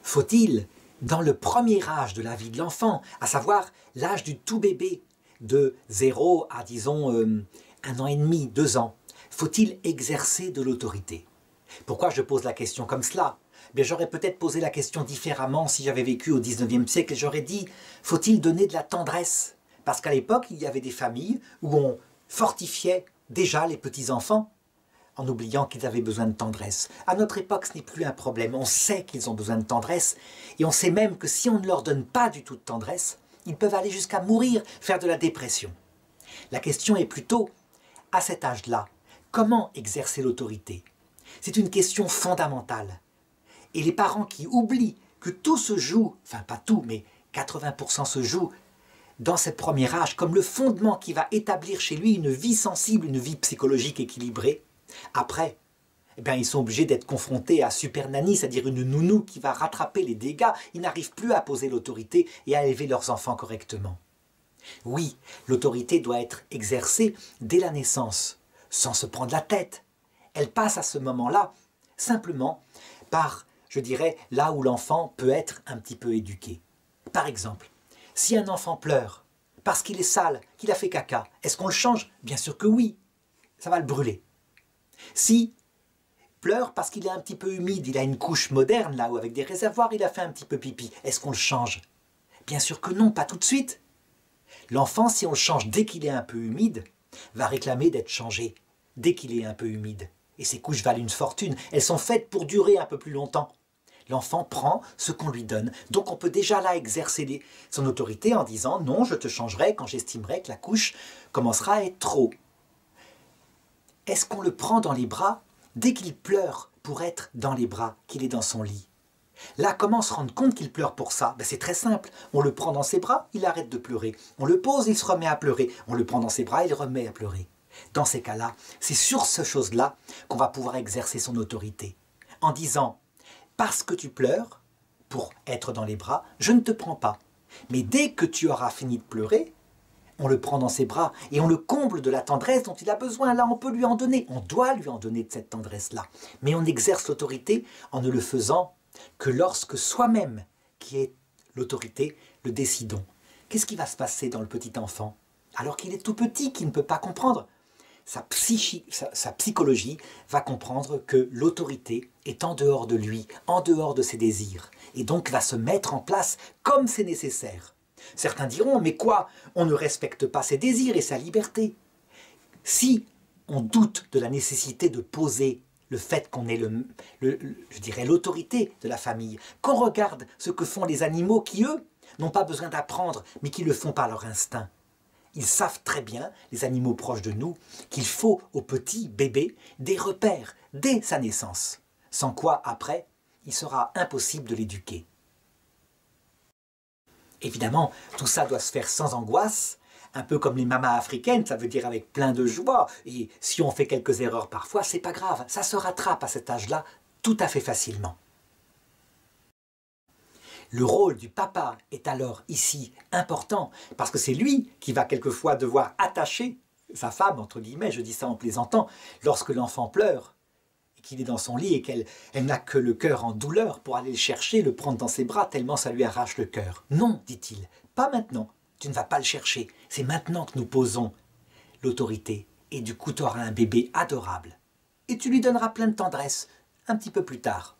Faut-il, dans le premier âge de la vie de l'enfant, à savoir l'âge du tout bébé, de 0 à disons 1 an et demi, 2 ans, faut-il exercer de l'autorité? Pourquoi je pose la question comme cela? Bien, j'aurais peut-être posé la question différemment si j'avais vécu au 19e siècle et j'aurais dit, faut-il donner de la tendresse? Parce qu'à l'époque, il y avait des familles où on fortifiait déjà les petits-enfants en oubliant qu'ils avaient besoin de tendresse. À notre époque, ce n'est plus un problème. On sait qu'ils ont besoin de tendresse et on sait même que si on ne leur donne pas du tout de tendresse, ils peuvent aller jusqu'à mourir, faire de la dépression. La question est plutôt, à cet âge-là, comment exercer l'autorité? C'est une question fondamentale. Et les parents qui oublient que tout se joue, enfin pas tout, mais 80% se joue dans ce premier âge, comme le fondement qui va établir chez lui une vie sensible, une vie psychologique équilibrée, après, eh bien, ils sont obligés d'être confrontés à Super Nanny, c'est-à-dire une nounou qui va rattraper les dégâts. Ils n'arrivent plus à poser l'autorité et à élever leurs enfants correctement. Oui, l'autorité doit être exercée dès la naissance, sans se prendre la tête. Elle passe à ce moment-là simplement par, je dirais, là où l'enfant peut être un petit peu éduqué. Par exemple, si un enfant pleure parce qu'il est sale, qu'il a fait caca, est-ce qu'on le change? Bien sûr que oui, ça va le brûler. Si pleure parce qu'il est un petit peu humide, il a une couche moderne là où avec des réservoirs il a fait un petit peu pipi, est-ce qu'on le change? Bien sûr que non, pas tout de suite. L'enfant, si on le change dès qu'il est un peu humide, va réclamer d'être changé dès qu'il est un peu humide. Et ces couches valent une fortune, elles sont faites pour durer un peu plus longtemps. L'enfant prend ce qu'on lui donne, donc on peut déjà là exercer son autorité en disant non, je te changerai quand j'estimerai que la couche commencera à être trop. Est-ce qu'on le prend dans les bras dès qu'il pleure pour être dans les bras, qu'il est dans son lit? Là, comment se rendre compte qu'il pleure pour ça? Ben, c'est très simple. On le prend dans ses bras, il arrête de pleurer. On le pose, il se remet à pleurer. On le prend dans ses bras, il remet à pleurer. Dans ces cas-là, c'est sur ces choses-là qu'on va pouvoir exercer son autorité. En disant, parce que tu pleures, pour être dans les bras, je ne te prends pas. Mais dès que tu auras fini de pleurer, on le prend dans ses bras et on le comble de la tendresse dont il a besoin. Là, on peut lui en donner. On doit lui en donner de cette tendresse-là. Mais on exerce l'autorité en ne le faisant que lorsque soi-même, qui est l'autorité, le décidons. Qu'est-ce qui va se passer dans le petit enfant? Alors qu'il est tout petit, qu'il ne peut pas comprendre. Sa psychologie va comprendre que l'autorité est en dehors de lui, en dehors de ses désirs. Et donc va se mettre en place comme c'est nécessaire. Certains diront, mais quoi? On ne respecte pas ses désirs et sa liberté. Si on doute de la nécessité de poser le fait qu'on est je dirais l'autorité de la famille, qu'on regarde ce que font les animaux qui, eux, n'ont pas besoin d'apprendre, mais qui le font par leur instinct. Ils savent très bien, les animaux proches de nous, qu'il faut au petit bébé des repères dès sa naissance, sans quoi, après, il sera impossible de l'éduquer. Évidemment, tout ça doit se faire sans angoisse, un peu comme les mamas africaines, ça veut dire avec plein de joie. Et si on fait quelques erreurs parfois, c'est pas grave, ça se rattrape à cet âge-là tout à fait facilement. Le rôle du papa est alors ici important, parce que c'est lui qui va quelquefois devoir attacher sa femme, entre guillemets, je dis ça en plaisantant, lorsque l'enfant pleure, et qu'il est dans son lit et qu'elle n'a que le cœur en douleur pour aller le chercher, le prendre dans ses bras, tellement ça lui arrache le cœur. Non, dit-il, pas maintenant, tu ne vas pas le chercher, c'est maintenant que nous posons l'autorité, et du coup tu auras un bébé adorable. Et tu lui donneras plein de tendresse, un petit peu plus tard.